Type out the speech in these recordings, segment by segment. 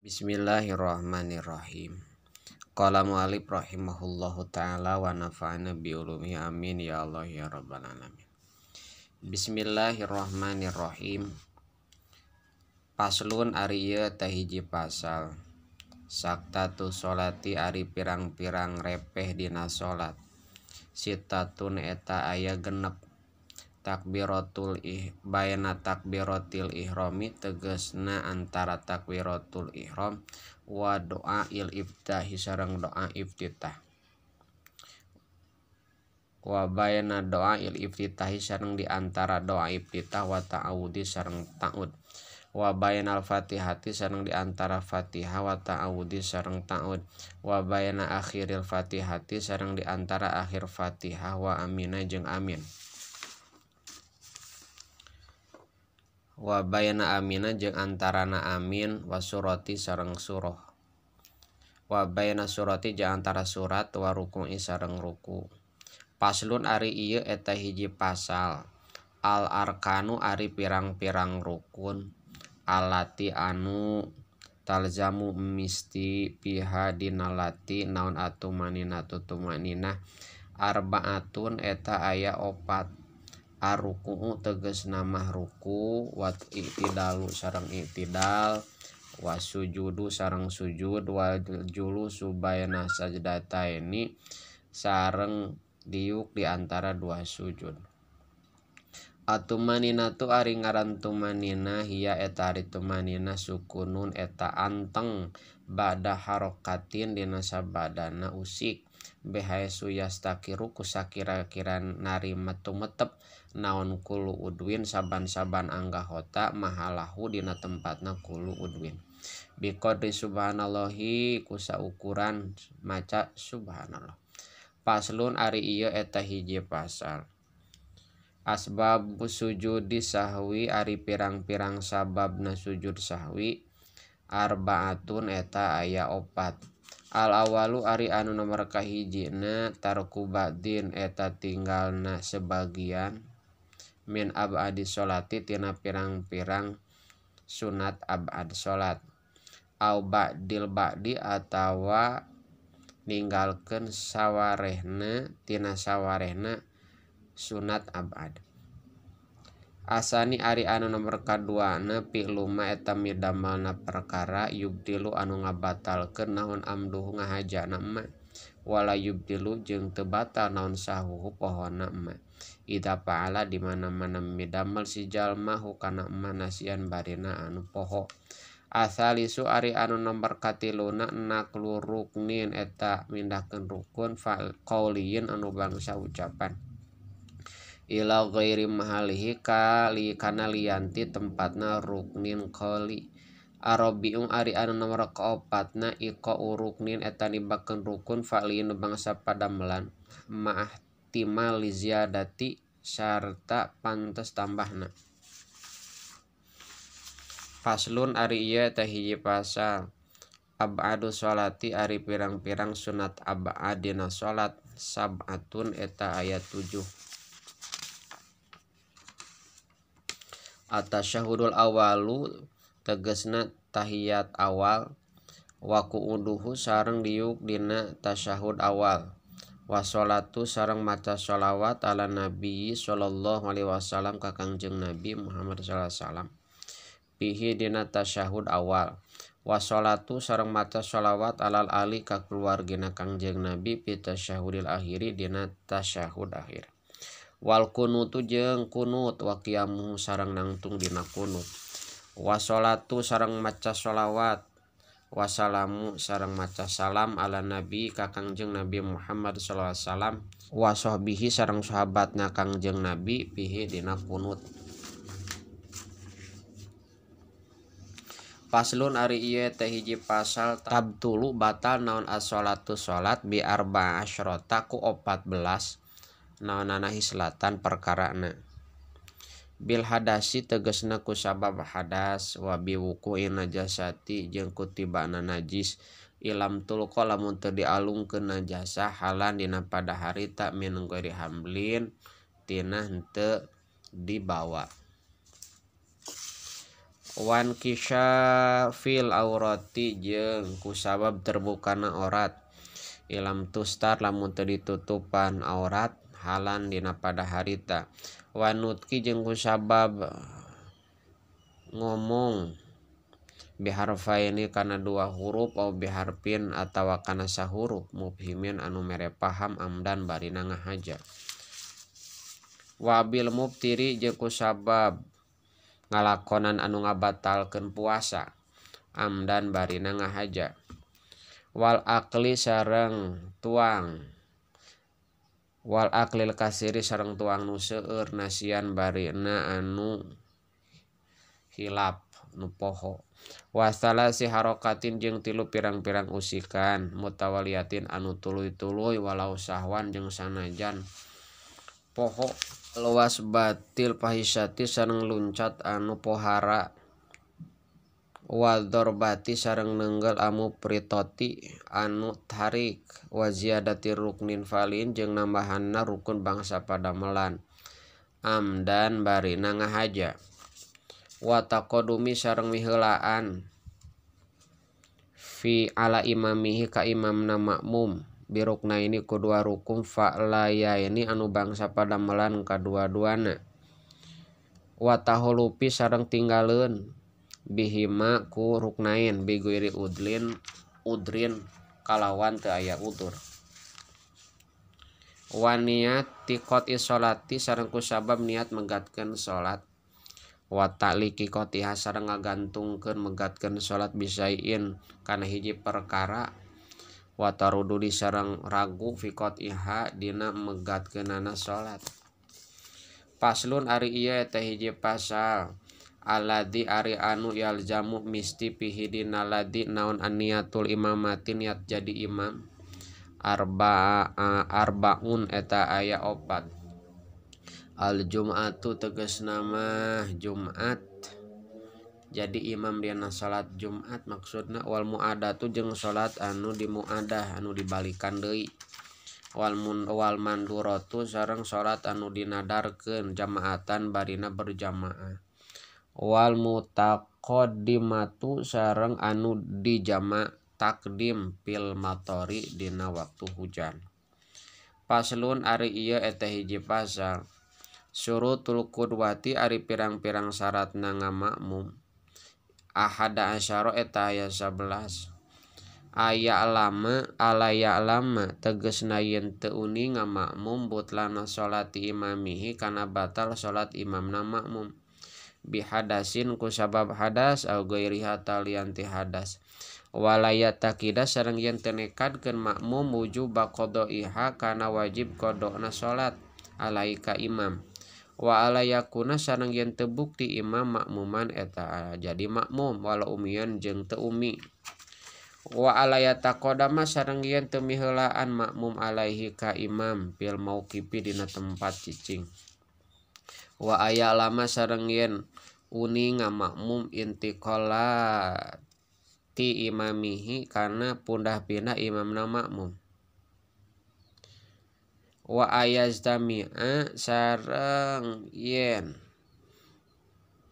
Bismillahirrahmanirrahim. Qala mu'allif rahimahullahu ta'ala wa nafa'ana bi ulumi amin ya Allah ya rabbal alamin. Bismillahirrahmanirrahim. Paslun ari ieu teh hiji pasal. Saktatu sholati ari pirang-pirang repeh dina salat. Sitatun eta aya genep. Takbiratul baina takbiratil ihrami tegesna antara takbiratul ihram wa doa il iftahi sareng doa iftitah. Wa baina doa il iftitahi sareng di antara doa iftitah wa ta'awudi sareng ta'ud. Wa bainal fatihati sareng di antara fatihah wa ta'awudi sareng ta'ud. Wa baina akhiril fatihati sareng di antara akhir fatihah wa amina jeung amin. Wa bayana amina jeung antarana amin wa surati sareng surah. Wa bayana surati jeung antara surat wa ruku'i sareng ruku. Paslun ari ieu eta hiji pasal. Al arkanu ari pirang-pirang rukun. Alati anu talzamu misti piha dinalati naon atumaninatu tumaninah. Arbaatun eta aya opat. Aruku'u tegesna mah ruku, wa i'tidalu sareng i'tidal, wa sujudu sareng sujud, wa julusu baina sajdataini sareng diuk di antara dua sujud. Atumaninatu ari ngaran tumanina hiya eta ari tumanina sukunun eta anteng ba'da harokatin dina sabadana usik. Behaisu yastakiru kusakira-kira narima tumetep naon kulu udwin saban-saban anggahota mahalahu dina tempatna kulu udwin. Biqadri subhanallahi kusa ukuran maca subhanallah. Paslun ari ieu eta hiji pasal. Asbab sujudi sahwi ari pirang-pirang sababna sujud sahwi. Arbaatun eta aya opat. Al awalu ari anu nomor kahijina tarku ba'din eta tinggalna sebagian min abadi sholati tina pirang-pirang sunat abad sholat. Au ba'dil ba'di atawa ninggalkeun sawarehna tina sawarehna sunat abad. Asani ari anu nomor kaduana pi'luma eta midamelna perkara yubdilu anu ngabatalkeun naon amduhu ngahajana ma wala yubdilu jeung teu batal naon sahuhu pohonna ma. Ida paala di mana-mana midamel si jalma hukana ma nasian barina anu poho. Asalisu ari anu nomor katiluna naklu ruknin eta mindahkeun rukun fal qauliyin anu bangsa ucapan. Ila ghairi mahalihi kali kana lianti tempatna ruknin qali. Arabiung ari anu nomor kaopatna iqa ruknin eta nibakeun rukun fa'lin bangsa padamelan ma'ahtimal ziyadati sarta pantes tambahna. Faslun ari ieu teh hiji pasal. Ab'adu sholati ari pirang-pirang sunat ab'ad dina salat. Sab'atun eta aya 7. Atasyahudul awalu tegesna tahiyat awal. Wa qu'uduhu sareng diuk dina tasyahud awal. Wa sholatu sareng maca sholawat ala nabi sallallahu alaihi wasallam ka Kangjeng Nabi Muhammad sallallahu alaihi wasallam. Pihi dina tasyahud awal. Wa sholatu sareng maca sholawat alal ali ka keluargina Kangjeng Nabi pi tasyahudil akhiri dina tasyahud akhir. Wal kunutu jeung kunut wa qiyamuhu sareng nangtung dina kunut. Wa sholatu sareng maca sholawat. Wa salamu sareng maca salam ala nabi ka Kangjeng Nabi Muhammad sallallahu alaihi wasallam. Wa sahbihi sareng sahabatna Kangjeng Nabi pihi dina kunut. Paslun ari ieu teh hiji pasal tabtulu batal naon as-sholatu salat bi arba'a asyrota ku 14 naonana hislatan perkarana. Bil hadasi tegesna ku sabab hadas wa bi wuqu'in najasati jeung ku tibana najis ilam tulqa lamun teu dialungkeun najasah halan dina pada harita min ghairi hamlin tina henteu dibawa. wan kisya fil aurati jeung kusabab terbukana aurat ilam tustar lamun teu ditutupan aurat halan dina pada harita wanutki jeung kusabab ngomong biharfaini kana dua huruf au biharpin atawa kana sahuruf mufhimin anu mere paham amdan barina ngahaja wabil mubtiri jeung kusabab ngalakonan anu ngabatalkeun puasa amdan barina ngahaja wal akli sareng tuang wal aklil kasiri sareng tuang nu seueur nasian barina anu hilap nu poho wasala si harokatin jeung tilu pirang-pirang usikan mutawaliyatin anu tuluy-tuluy walau sahwan jeung sanajan poho luas batil pahisyati sareng luncat anu pohara wadzorbati sareng nenggel amu pritoti anu tarik waziyadati ruknin falin jeung nambahanna rukun bangsa padamelan amdan barina ngahaja wataqodumi sareng miheulaan fi ala imamihi ka imamna makmum birukna ini kedua rukun fa'laya ini anu bangsa padamelan kadua-duana watahulupi sareng tinggaleun bihima ku ruknain biguiri udrin kalawan teu aya udur wa niat tiqot isolati sareng kusabab niat megatkeun salat wa ta'liqi qotiha sareng ngagantungkeun megatkeun salat bisaiin kana hiji perkara wa tarududi sareng ragu fi qotiha dina megatkeunana salat paslun ari ieu eta hiji pasal alladzi ari anu yaljamu misti pihi dina ladzi naon aniyatul imamati niat jadi imam arbaun eta aya opat al jum'atu tegasna mah Jumat jadi imam dina salat Jumat maksudna wal muadatu jeung salat anu dimuadah anu dibalikan deui wal manduratu sareng salat anu dinadarkeun jamaatan barina berjamaah wal mutaqaddimatu sareng anu dijama takdim pil matori dina waktu hujan paslun ari ieu eta hiji pasal syurutul qudwati ari pirang-pirang syaratna ngamakmum ahada asyara eta aya 11 aya alama tegasna yen teu uni ngamakmum butlana salati imamihi kana batal salat imamna makmum bihadasin ku sabab hadas au ghairiha talianti hadas walayat takida sareng yen teu nekadkeun makmum wujub qadaiha kana wajib qadona salat alaika imam wa alayakuna sareng yen teu bukti imam makmuman eta jadi makmum walau umian jeung teu umi wa alayat taqadama sareng yen teu miheulaan makmum alaihi ka imam fil mauqifi dina tempat cicing wa aya lama sareng yen uni ngamakmum intiqala ti imamihi kana pundah pindah imamna makmum wa ayazdami'a sareng yen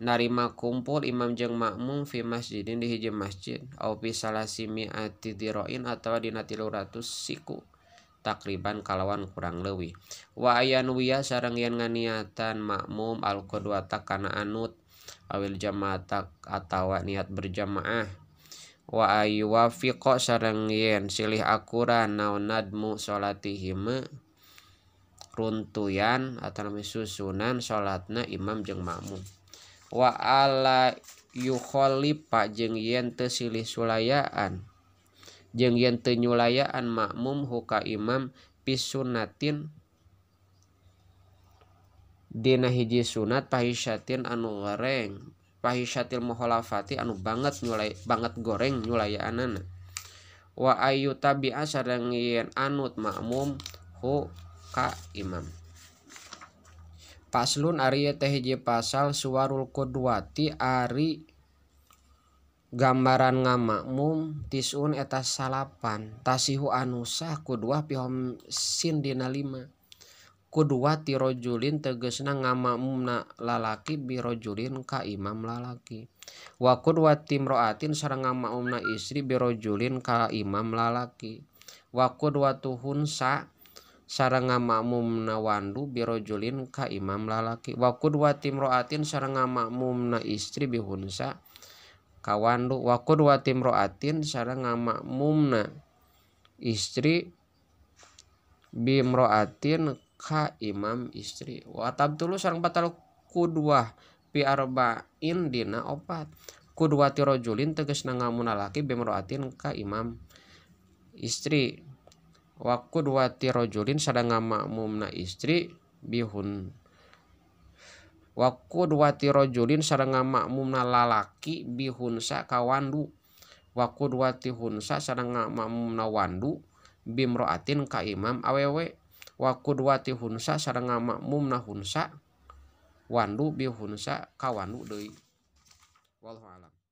narima kumpul imam jeung makmum fi masjidin di hiji masjid au fi salasimi'ati diroin atawa dina 300 siku takriban kalawan kurang leuwih wa ayanwiya sareng yen nganiatan makmum al qudwata kana anut awil jamaah atawa niat berjamaah wa ayuwafiqa sareng yen silih akuran naon nadmu salatihim runtuyan atawa susunan salatna imam jeung makmum wa ala yukhalifa jeung yen teu silih sulayaan jeung yen teu nyulayaan makmum huka imam pisunnatin dina hiji sunat pahisyatin anu goreng pahisyatil mukhalafati anu banget goreng nyulayaanana wa ayu tabi'a sareng yen anut makmum hu ka imam paslun ari teh hiji pasal suwarul qudwati ari gambaran ngamakmum tisun eta salapan tasihu anu sah qudwah pihom sin dina 5 Kudwati rojulin tegesna ngamakmumna lalaki birojulin ka imam lalaki. Wa kudwati imroatin sareng ngamakmumna istri birojulin ka imam lalaki. Wa kudwatu hunsa sareng ngamakmumna wandu birojulin ka imam lalaki. Wa kudwati imroatin sareng ngamakmumna istri bihunsa ka wandu. Wa kudwati imroatin sareng ngamakmumna istri bimroatin ka imam istri. Wa tabtulu sareng batal kudwah pi arba'in dina opat. Kudwati rojulin tegasna ngamakmumna lalaki bimroatin ka imam istri. Wa kudwati rojulin sareng ngamakmumna istri bihun. Wa kudwati rojulin sareng ngamakmumna lalaki bihunsa ka wandu. Wa kudwati hunsa sareng ngamakmumna wandu bimroatin ka imam awewe. Wa kudwati hunsa sareng ngamakmumna hunsa wandu bihunsa ka wandu deui. Wallahu a'lam.